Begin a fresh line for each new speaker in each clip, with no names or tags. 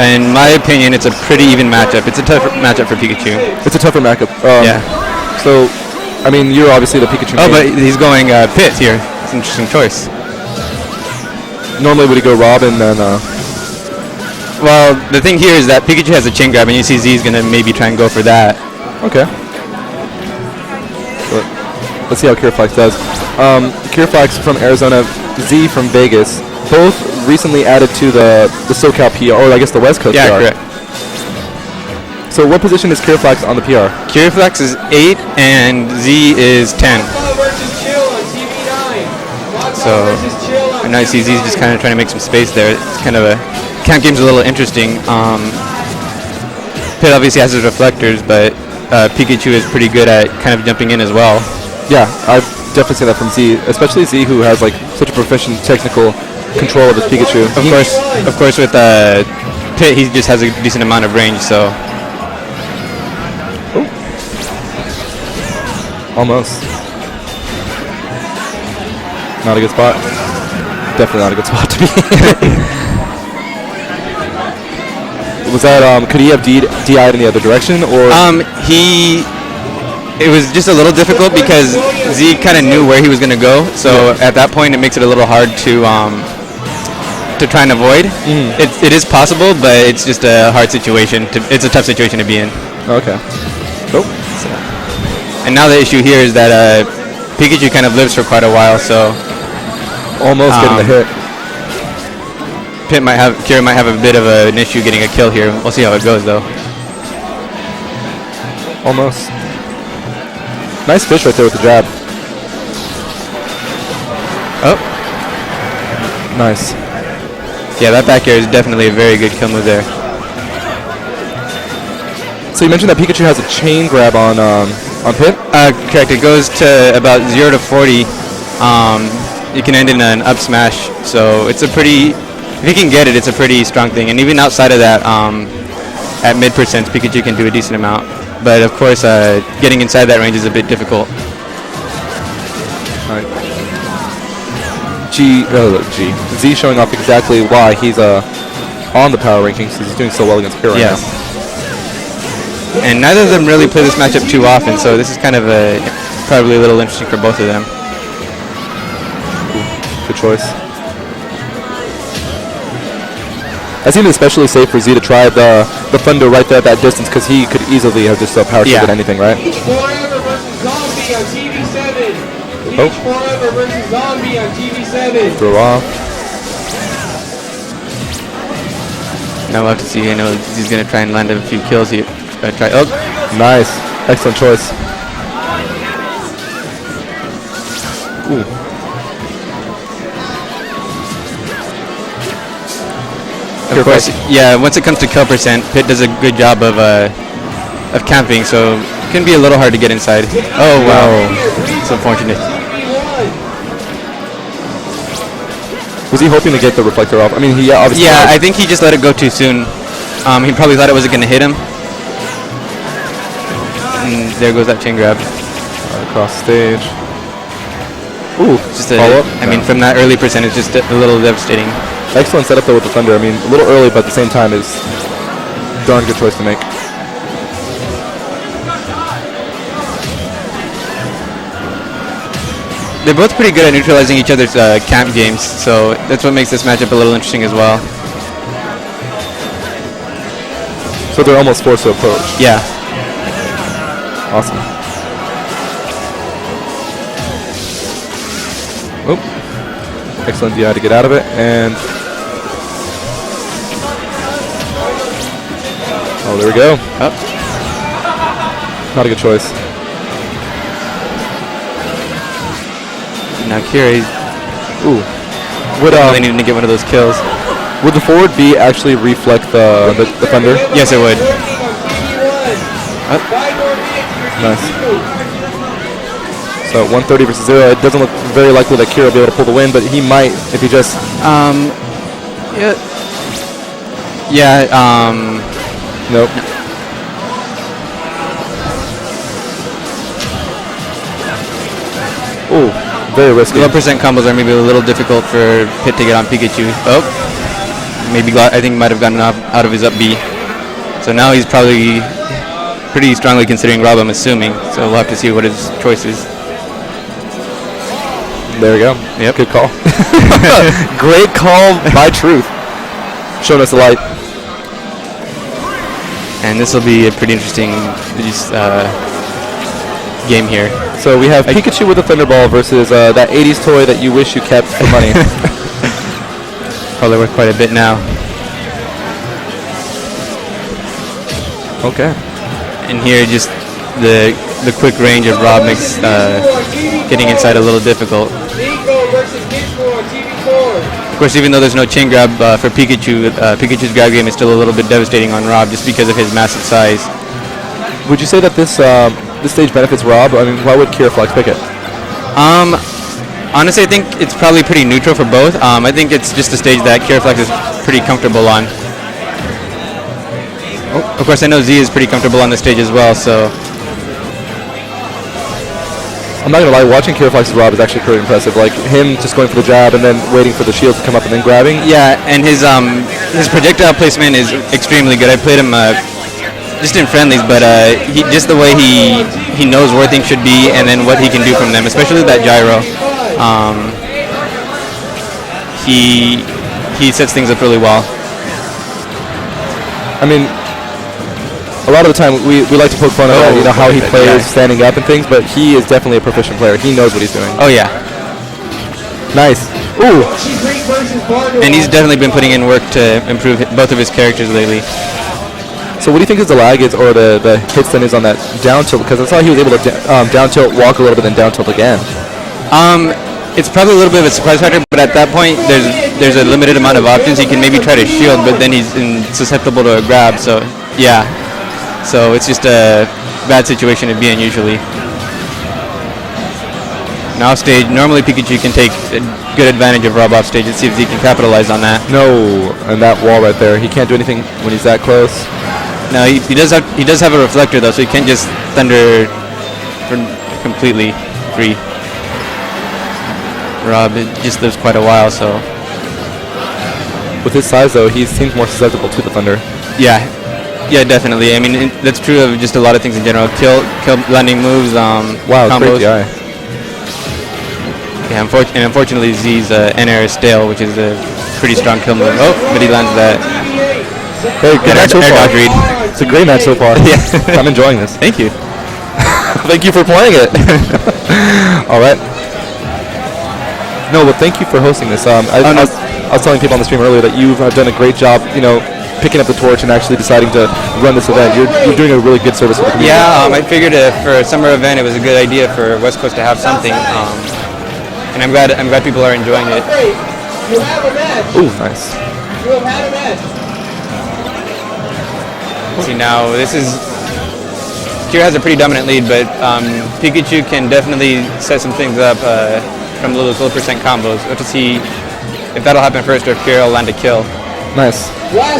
In my opinion, it's a pretty even matchup. It's a tougher matchup for Pikachu.
It's a tougher matchup.
Yeah.
So, I mean, you're obviously the Pikachu main.
Oh, but he's going Pit here. It's an interesting choice.
Normally would he go Rob and then...
Well, the thing here is that Pikachu has a chain grab, and you see Z's going to maybe try and go for that.
Okay. But let's see how KiraFlax does. KiraFlax from Arizona, Z from Vegas, both recently added to the SoCal PR, or I guess the West Coast PR.
Yeah, correct.
So what position is KiraFlax on the PR?
KiraFlax is 8, and Z is 10. So, and now you see Z's just kind of trying to make some space there. It's kind of a... Camp game's a little interesting. Pit obviously has his reflectors, but Pikachu is pretty good at kind of jumping in as well.
Yeah, I've definitely seen that from Z, especially Z, who has like such a proficient technical control of his Pikachu.
Of course, with Pit, he just has a decent amount of range, so...
Ooh. Almost. Not a good spot. Definitely not a good spot to be. Was that, could he have DI'd in the other direction, or?
It was just a little difficult because Z kind of knew where he was going to go, so at that point it makes it a little hard to try and avoid. It is possible, but it's just a hard situation. It's a tough situation to be in.
Okay. Cool.
And now the issue here is that Pikachu kind of lives for quite a while, so
almost getting the hit.
Kira might have a bit of an issue getting a kill here. We'll see how it goes, though.
Almost. Nice fish right there with the jab.
Oh.
Nice.
Yeah, that back air is definitely a very good kill move there.
So you mentioned that Pikachu has a chain grab on Pit?
Correct. It goes to about 0 to 40. You can end in an up smash, so it's a pretty... If you can get it, it's a pretty strong thing. And even outside of that, at mid percents, Pikachu can do a decent amount. But of course, getting inside that range is a bit difficult.
All right. Z showing off exactly why he's on the power rankings, because he's doing so well against Kira right now.
And neither of them really play this matchup too often, so this is kind of probably a little interesting for both of them.
Good choice. I seem especially safe for Z to try the Thunder right there at that distance, because he could easily have just power shielded anything, right?
Each Forever versus Zombie on TV7. Each Forever versus Zombie on TV7.
Throw off.
Now we'll have to see. I know he's going to try and land a few kills here. Oh,
nice. Excellent choice. Ooh.
Of course, yeah, once it comes to kill percent, Pit does a good job of camping, so it can be a little hard to get inside. Oh, wow. It's unfortunate.
Was he hoping to get the reflector off? I mean, he obviously...
Yeah, I think he just let it go too soon. He probably thought it wasn't going to hit him. And there goes that chain grab.
Across stage. Ooh,
just follow-up? I mean, from that early percent, it's just a little devastating.
Excellent setup though with the Thunder. I mean, a little early, but at the same time is darn good choice to make.
They're both pretty good at neutralizing each other's camp games, so that's what makes this matchup a little interesting as well.
So they're almost forced to approach.
Yeah.
Awesome. Oop. Excellent DI to get out of it, and oh, there we go.
Up.
Not a good choice.
Now Kira,
ooh, would
really needing to get one of those kills.
Would the forward B actually reflect the Thunder?
Yes, it would.
Nice. So 130 versus 0. It doesn't look very likely that Kira will be able to pull the win, but he might if he just. Nope. Ooh, very risky.
Low percent combos are maybe a little difficult for Pit to get on Pikachu. Oh, maybe I think might have gotten out of his up B. So now he's probably pretty strongly considering Rob, I'm assuming. So we'll have to see what his choice is.
There we go.
Yep.
Good call. Great call by Truth. Showing us the light.
And this will be a pretty interesting game here.
So we have Pikachu with a Thunderball versus that 80s toy that you wish you kept for money.
Probably worth quite a bit now.
Okay.
And here, just the quick range of Rob makes getting inside a little difficult. Of course, even though there's no chain grab for Pikachu, Pikachu's grab game is still a little bit devastating on Rob just because of his massive size.
Would you say that this stage benefits Rob? I mean, why would KiraFlax pick it?
Honestly, I think it's probably pretty neutral for both. I think it's just a stage that KiraFlax is pretty comfortable on. Of course, I know Z is pretty comfortable on the stage as well, so...
I'm not gonna lie, watching KiraFlax's Rob is actually pretty impressive. Like him just going for the jab and then waiting for the shield to come up and then grabbing.
Yeah, and his projectile placement is extremely good. I played him just in friendlies, but just the way he knows where things should be and then what he can do from them, especially that gyro. He sets things up really well.
I mean, a lot of the time we like to poke fun at how he plays standing up and things, but he is definitely a proficient player. He knows what he's doing.
Oh yeah.
Nice. Ooh.
And he's definitely been putting in work to improve both of his characters lately.
So what do you think is the lag is, or the hit stun is on that down tilt? Because I saw he was able to down tilt, walk a little bit, then down tilt again.
It's probably a little bit of a surprise factor, but at that point, there's a limited amount of options. He can maybe try to shield, but then he's susceptible to a grab. So yeah, so it's just a bad situation to be in usually. Now off stage, normally Pikachu can take a good advantage of Rob off stage. Let's see if he can capitalize on that.
No, and that wall right there, he can't do anything when he's that close.
No, he does have a reflector though, so he can't just thunder completely free. Rob just lives quite a while, so.
With his size though, he seems more susceptible to the thunder.
Yeah, definitely. I mean, that's true of just a lot of things in general. Kill landing moves,
wow,
combos.
Great DI.
Yeah, unfortunately Z's N-air is stale, which is a pretty strong kill move. Oh, but he lands that.
Hey, good match so far.
Dodge read.
It's a great match so far.
Yeah.
I'm enjoying this.
Thank you.
Thank you for playing it. All right. No, but thank you for hosting this. I was telling people on the stream earlier that you've done a great job, picking up the torch and actually deciding to run this event. You're doing a really good service for the community.
Yeah, I figured for a summer event it was a good idea for West Coast to have something, and I'm glad people are enjoying it.
You have a match.
Ooh, nice.
You have had a match.
See now, Kira has a pretty dominant lead, but Pikachu can definitely set some things up from those low percent combos. We'll have to see if that'll happen first or if Kira will land a kill.
Nice.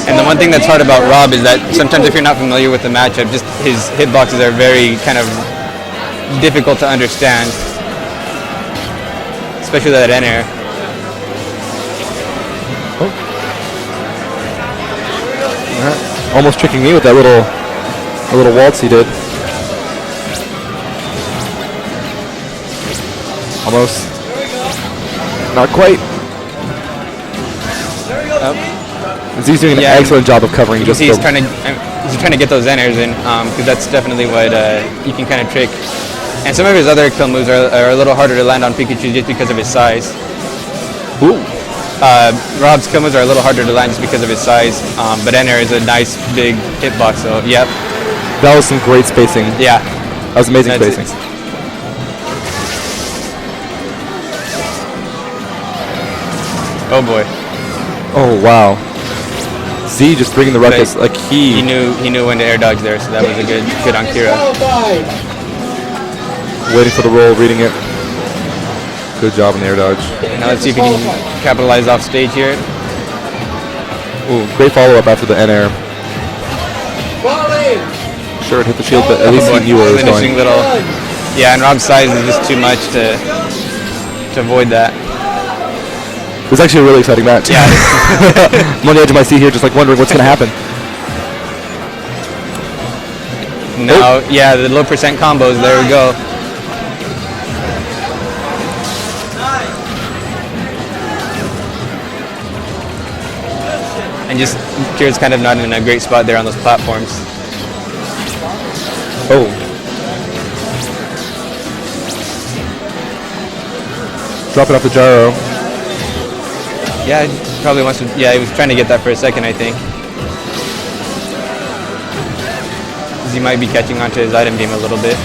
And the one thing that's hard about Rob is that sometimes if you're not familiar with the matchup, just his hitboxes are very kind of difficult to understand, especially that N-air.
Almost tricking me with that little waltz he did. Almost. Not quite. Z's doing an excellent job of covering.
He's trying to get those N-airs in, because that's definitely what you can kind of trick. And some of his other kill moves are a little harder to land on Pikachu just because of his size.
Ooh.
Rob's kill moves are a little harder to land just because of his size, but N-air is a nice big hitbox, so yep.
That was some great spacing.
Yeah.
That was amazing spacing.
Oh boy.
Oh wow. Z just bringing the ruckus like
he knew when to air dodge there, so that was a good on Kira.
Waiting for the roll, reading it. Good job in the air dodge.
Now let's see if he can capitalize off stage here.
Ooh, great follow up after the N-air. Sure, it hit the shield, but at least he knew where it was going.
Yeah, and Rob's size is just too much to avoid that.
It was actually a really exciting match.
Yeah.
I'm on the edge of my seat here, just like wondering what's going to happen.
Now, yeah, the low percent combos. There we go. And just Kira's kind of not in a great spot there on those platforms.
Oh. Dropping off the gyro.
Yeah, he probably wants to. Yeah, he was trying to get that for a second, I think. He might be catching onto his item game a little bit.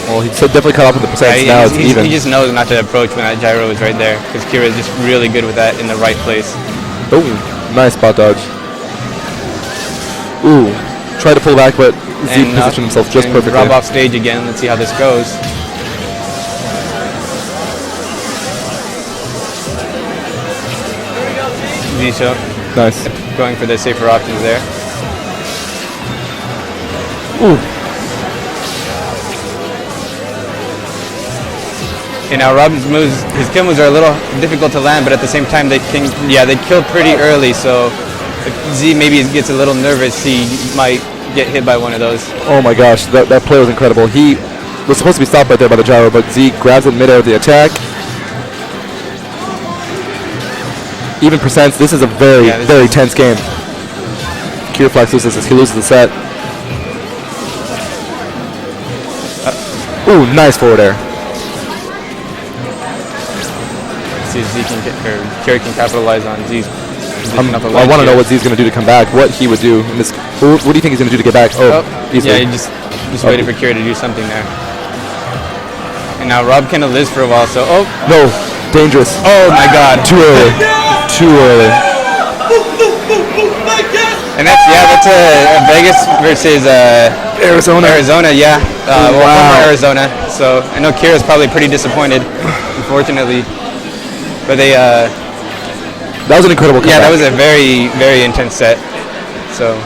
Well, he's definitely caught up with the percents now. It's even.
He just knows not to approach when that gyro is right there, because Kira is just really good with that in the right place.
Oh, nice spot dodge. Ooh, try to pull back, but Z positioned himself just perfectly.
Rob off stage again. Let's see how this goes. Z
nice.
Going for the safer options there.
Ooh.
And now Rob's moves, his kill moves are a little difficult to land, but at the same time they kill pretty early, so if Z maybe gets a little nervous, he might get hit by one of those.
Oh my gosh, that play was incredible. He was supposed to be stopped right there by the gyro, but Z grabs it midair of the attack. Even percents, this is a very tense game. KiraFlax loses this, he loses the set. Ooh, nice forward air.
See if Z can get, or Kira can capitalize on Z's.
I want to know what Z's going to do to come back, what he would do in this. What do you think he's going to do to get back? Oh, easily.
Yeah, he just waited for Kira to do something there. And now Rob kind of lives for a while, so
no, dangerous.
Oh my God,
too early, too early.
And that's a Vegas versus Arizona, yeah.
Wow.
From Arizona. So I know Kira's probably pretty disappointed, unfortunately. But they.
That was an incredible comeback.
Yeah, that was a very intense set. So.